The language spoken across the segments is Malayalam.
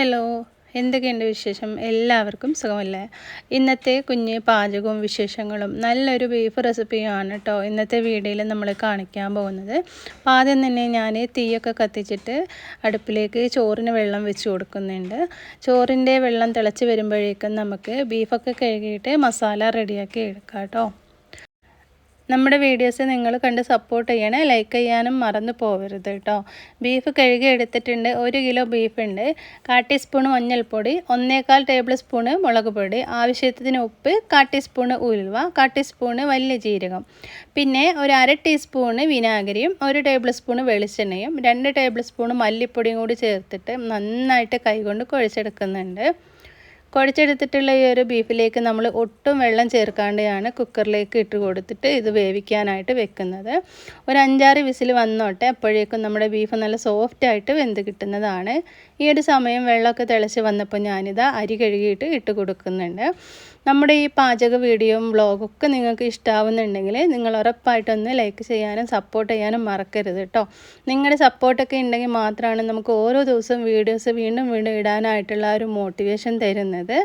ഹലോ, എന്തൊക്കെയുണ്ട് വിശേഷം? എല്ലാവർക്കും സുഖമല്ലേ? ഇന്നത്തെ കുഞ്ഞ് പാചകവും വിശേഷങ്ങളും നല്ലൊരു ബീഫ് റെസിപ്പിയാണ് കേട്ടോ ഇന്നത്തെ വീഡിയോയിൽ നമ്മൾ കാണിക്കാൻ പോകുന്നത്. അപ്പോൾ ആദ്യം തന്നെ ഞാൻ തീയൊക്കെ കത്തിച്ചിട്ട് അടുപ്പിലേക്ക് ചോറിന് വെള്ളം വെച്ച് കൊടുക്കുന്നുണ്ട്. ചോറിൻ്റെ വെള്ളം തിളച്ച് വരുമ്പോഴേക്കും നമുക്ക് ബീഫൊക്കെ കഴുകിയിട്ട് മസാല റെഡിയാക്കി എടുക്കാം കേട്ടോ. നമ്മുടെ വീഡിയോസ് നിങ്ങൾ കണ്ട് സപ്പോർട്ട് ചെയ്യണേ, ലൈക്ക് ചെയ്യാനും മറന്നു പോകരുത് കേട്ടോ. ബീഫ് കഴുകി എടുത്തിട്ടുണ്ട്. 1 കിലോ ബീഫുണ്ട്. 1/4 ടീസ്പൂൺ മഞ്ഞൾപ്പൊടി, 1/4 ടേബിൾ സ്പൂൺ മുളക് പൊടി, ആവശ്യത്തിന് ഉപ്പ്, 1/4 ടീസ്പൂൺ ഉലുവ, 1/4 ടീസ്പൂൺ വലിയ ജീരകം, പിന്നെ ഒരു 1/2 ടീസ്പൂൺ വിനാഗിരിയും 1 ടേബിൾ സ്പൂൺ വെളിച്ചെണ്ണയും 2 ടേബിൾ സ്പൂൺ മല്ലിപ്പൊടിയും കൂടി ചേർത്തിട്ട് നന്നായിട്ട് കൈകൊണ്ട് കുഴച്ചെടുക്കുന്നുണ്ട്. കുഴച്ചെടുത്തിട്ടുള്ള ഈ ഒരു ബീഫിലേക്ക് നമ്മൾ ഒട്ടും വെള്ളം ചേർക്കാതെയാണ് കുക്കറിലേക്ക് ഇട്ട് കൊടുത്തിട്ട് ഇത് വേവിക്കാനായിട്ട് വെക്കുന്നത്. ഒരു 5-6 വിസിൽ വന്നോട്ടെ, അപ്പോഴേക്കും നമ്മുടെ ബീഫ് നല്ല സോഫ്റ്റായിട്ട് വെന്ത് കിട്ടുന്നതാണ്. ഈ ഒരു സമയം വെള്ളമൊക്കെ തിളച്ച് വന്നപ്പോൾ ഞാനിതാ അരി കഴുകിയിട്ട് ഇട്ട് കൊടുക്കുന്നുണ്ട്. നമ്മുടെ ഈ പാചക വീഡിയോയും വ്ളോഗൊക്കെ നിങ്ങൾക്ക് ഇഷ്ടമാവുന്നുണ്ടെങ്കിൽ നിങ്ങൾ ഉറപ്പായിട്ടൊന്ന് ലൈക്ക് ചെയ്യാനും സപ്പോർട്ട് ചെയ്യാനും മറക്കരുത് കേട്ടോ. നിങ്ങളുടെ സപ്പോർട്ടൊക്കെ ഉണ്ടെങ്കിൽ മാത്രമാണ് നമുക്ക് ഓരോ ദിവസവും വീഡിയോസ് വീണ്ടും വീണ്ടും ഇടാനായിട്ടുള്ള ഒരു മോട്ടിവേഷൻ തരുന്നത്.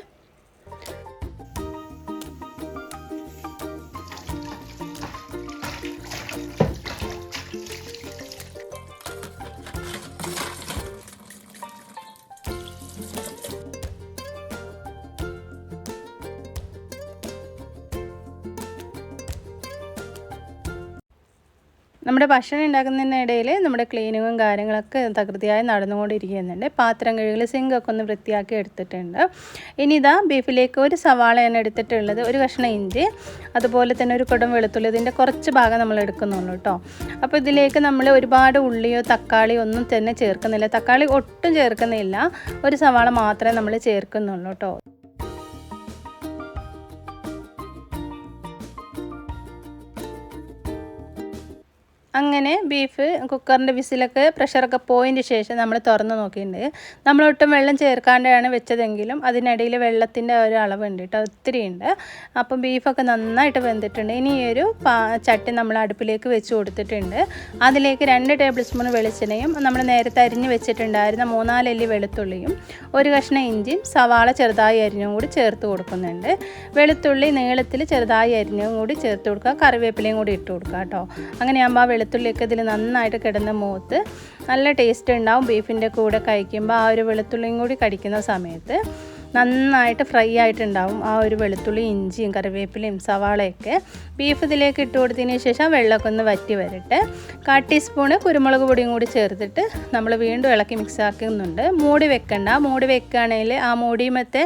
നമ്മുടെ ഭക്ഷണം ഉണ്ടാക്കുന്നതിനിടയിൽ നമ്മുടെ ക്ലീനിങ്ങും കാര്യങ്ങളൊക്കെ തകൃതിയായി നടന്നുകൊണ്ടിരിക്കുന്നുണ്ട്. പാത്രം കഴുകൽ, സിങ്കൊക്കെ ഒന്ന് വൃത്തിയാക്കി എടുത്തിട്ടുണ്ട്. ഇനി ഇതാ ബീഫിലേക്ക് ഒരു സവാളയാണ് എടുത്തിട്ടുള്ളത്, ഒരു കഷ്ണം ഇഞ്ചി, അതുപോലെ തന്നെ ഒരു കുടം വെളുത്തുള്ളി. ഇതിൻ്റെ കുറച്ച് ഭാഗം നമ്മൾ എടുക്കുന്നുള്ളൂ കേട്ടോ. അപ്പോൾ ഇതിലേക്ക് നമ്മൾ ഒരുപാട് ഉള്ളിയോ തക്കാളിയോ ഒന്നും തന്നെ ചേർക്കുന്നില്ല. തക്കാളി ഒട്ടും ചേർക്കുന്നില്ല, ഒരു സവാള മാത്രമേ നമ്മൾ ചേർക്കുന്നുള്ളൂ കേട്ടോ. അങ്ങനെ ബീഫ് കുക്കറിൻ്റെ വിസിലൊക്കെ പ്രഷറൊക്കെ പോയതിന് ശേഷം നമ്മൾ തുറന്ന് നോക്കിയിട്ടുണ്ട്. നമ്മളൊട്ടും വെള്ളം ചേർക്കാണ്ടാണ് വെച്ചതെങ്കിലും അതിനിടയിൽ വെള്ളത്തിൻ്റെ ഒരു അളവുണ്ട് കേട്ടോ, ഒത്തിരി ഉണ്ട്. അപ്പം ബീഫൊക്കെ നന്നായിട്ട് വെന്തിട്ടുണ്ട്. ഇനി ഈ ഒരു ചട്ടി നമ്മൾ അടുപ്പിലേക്ക് വെച്ച് കൊടുത്തിട്ടുണ്ട്. അതിലേക്ക് 2 ടേബിൾ സ്പൂൺ വെളിച്ചെണ്ണയും നമ്മൾ നേരത്തെ അരിഞ്ഞ് വെച്ചിട്ടുണ്ടായിരുന്ന 3-4 അല്ലി വെളുത്തുള്ളിയും 1 കഷ്ണം ഇഞ്ചിയും സവാള ചെറുതായി അരിഞ്ഞും കൂടി ചേർത്ത് കൊടുക്കുന്നുണ്ട്. വെളുത്തുള്ളി നീളത്തിൽ ചെറുതായി അരിഞ്ഞും കൂടി ചേർത്ത് കൊടുക്കുക. കറിവേപ്പിലയും കൂടി ഇട്ട് കൊടുക്കുക കേട്ടോ. അങ്ങനെയാകുമ്പോൾ വെളുത്തുള്ളിയൊക്കെ ഇതിൽ നന്നായിട്ട് കിടന്ന് മൂത്ത് നല്ല ടേസ്റ്റ് ഉണ്ടാവും. ബീഫിൻ്റെ കൂടെ കഴിക്കുമ്പോൾ ആ ഒരു വെളുത്തുള്ളിയും കൂടി കടിക്കുന്ന സമയത്ത് നന്നായിട്ട് ഫ്രൈ ആയിട്ടുണ്ടാവും ആ ഒരു വെളുത്തുള്ളി, ഇഞ്ചിയും കറിവേപ്പിലയും സവാളയൊക്കെ. ബീഫ് ഇതിലേക്ക് ഇട്ട് കൊടുത്തതിന് ശേഷം വെള്ളമൊക്കെ ഒന്ന് വറ്റി വരട്ടെ. 1/4 ടീസ്പൂൺ കുരുമുളക് പൊടിയും കൂടി ചേർത്തിട്ട് നമ്മൾ വീണ്ടും ഇളക്കി മിക്സ് ആക്കുന്നുണ്ട്. മൂടി വെക്കണ്ട. മൂടി വെക്കുകയാണെങ്കിൽ ആ മൂടിമത്തെ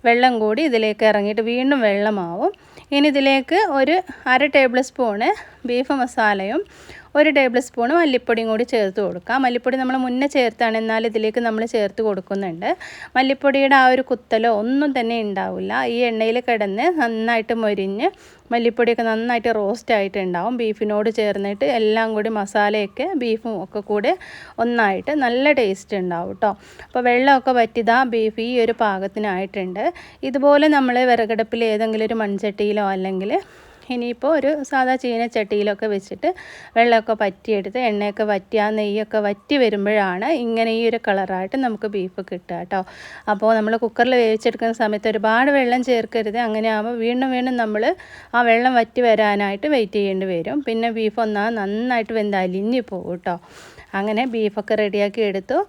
വെള്ളം കൂടി ഇതിലേക്ക് ഇറങ്ങിയിട്ട് വീണ്ടും വെള്ളമാവും. ഇനി ഇതിലേക്ക് ഒരു 1/2 ടേബിൾ സ്പൂണ് ബീഫ് മസാലയും 1 ടേബിൾ സ്പൂൺ മല്ലിപ്പൊടിയും കൂടി ചേർത്ത് കൊടുക്കാം. മല്ലിപ്പൊടി നമ്മൾ മുന്നേ ചേർത്താണ്, എന്നാൽ ഇതിലേക്ക് നമ്മൾ ചേർത്ത് കൊടുക്കുന്നുണ്ട്. മല്ലിപ്പൊടിയുടെ ആ ഒരു കുത്തലോ ഒന്നും തന്നെ ഉണ്ടാവില്ല. ഈ എണ്ണയിൽ കിടന്ന് നന്നായിട്ട് മൊരിഞ്ഞ് മല്ലിപ്പൊടിയൊക്കെ നന്നായിട്ട് റോസ്റ്റ് ആയിട്ടുണ്ടാവും. ബീഫിനോട് ചേർന്നിട്ട് എല്ലാം കൂടി മസാലയൊക്കെ ബീഫും ഒക്കെ കൂടെ ഒന്നായിട്ട് നല്ല ടേസ്റ്റ് ഉണ്ടാവും കേട്ടോ. അപ്പോൾ വെള്ളമൊക്കെ വറ്റിതാ ബീഫ് ഈ ഒരു പാകത്തിനായിട്ടുണ്ട്. ഇതുപോലെ നമ്മൾ വിറകടുപ്പിൽ ഏതെങ്കിലും ഒരു മൺചട്ടിയിലോ അല്ലെങ്കിൽ ഇനിയിപ്പോൾ ഒരു സാധാ ചീനച്ചട്ടിയിലൊക്കെ വെച്ചിട്ട് വെള്ളമൊക്കെ വറ്റിയെടുത്ത് എണ്ണയൊക്കെ വറ്റി ആ നെയ്യൊക്കെ വറ്റി വരുമ്പോഴാണ് ഇങ്ങനെ ഈ ഒരു കളറായിട്ട് നമുക്ക് ബീഫ് കിട്ടുക കേട്ടോ. അപ്പോൾ നമ്മൾ കുക്കറിൽ വേവിച്ചെടുക്കുന്ന സമയത്ത് ഒരുപാട് വെള്ളം ചേർക്കരുത്. അങ്ങനെ ആകുമ്പോൾ വീണ്ടും വീണ്ടും നമ്മൾ ആ വെള്ളം വറ്റി വരാനായിട്ട് വെയിറ്റ് ചെയ്യേണ്ടി വരും. പിന്നെ ബീഫ് നന്നായിട്ട് വെന്ത് അലിഞ്ഞു പോകും കേട്ടോ. അങ്ങനെ ബീഫൊക്കെ റെഡിയാക്കി എടുത്തു.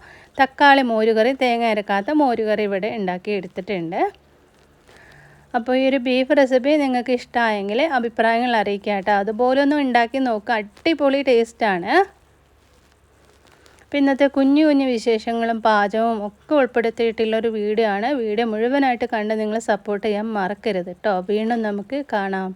തക്കാളി മോരുകറി, തേങ്ങ അരക്കാത്ത മോരുകറി ഇവിടെ ഉണ്ടാക്കി എടുത്തിട്ടുണ്ട്. അപ്പോൾ ഈ ഒരു ബീഫ് റെസിപ്പി നിങ്ങൾക്ക് ഇഷ്ടമായെങ്കിൽ അഭിപ്രായങ്ങൾ അറിയിക്കുക കേട്ടോ. അതുപോലെ ഒന്ന് ഉണ്ടാക്കി നോക്കുക, അടിപൊളി ടേസ്റ്റാണ്. അപ്പോൾ ഇന്നത്തെ കുഞ്ഞു കുഞ്ഞു വിശേഷങ്ങളും പാചകവും ഒക്കെ ഉൾപ്പെടുത്തിയിട്ടുള്ളൊരു വീഡിയോ ആണ്. വീഡിയോ മുഴുവനായിട്ട് കണ്ട് നിങ്ങൾ സപ്പോർട്ട് ചെയ്യാൻ മറക്കരുത് കേട്ടോ. വീണ്ടും നമുക്ക് കാണാം.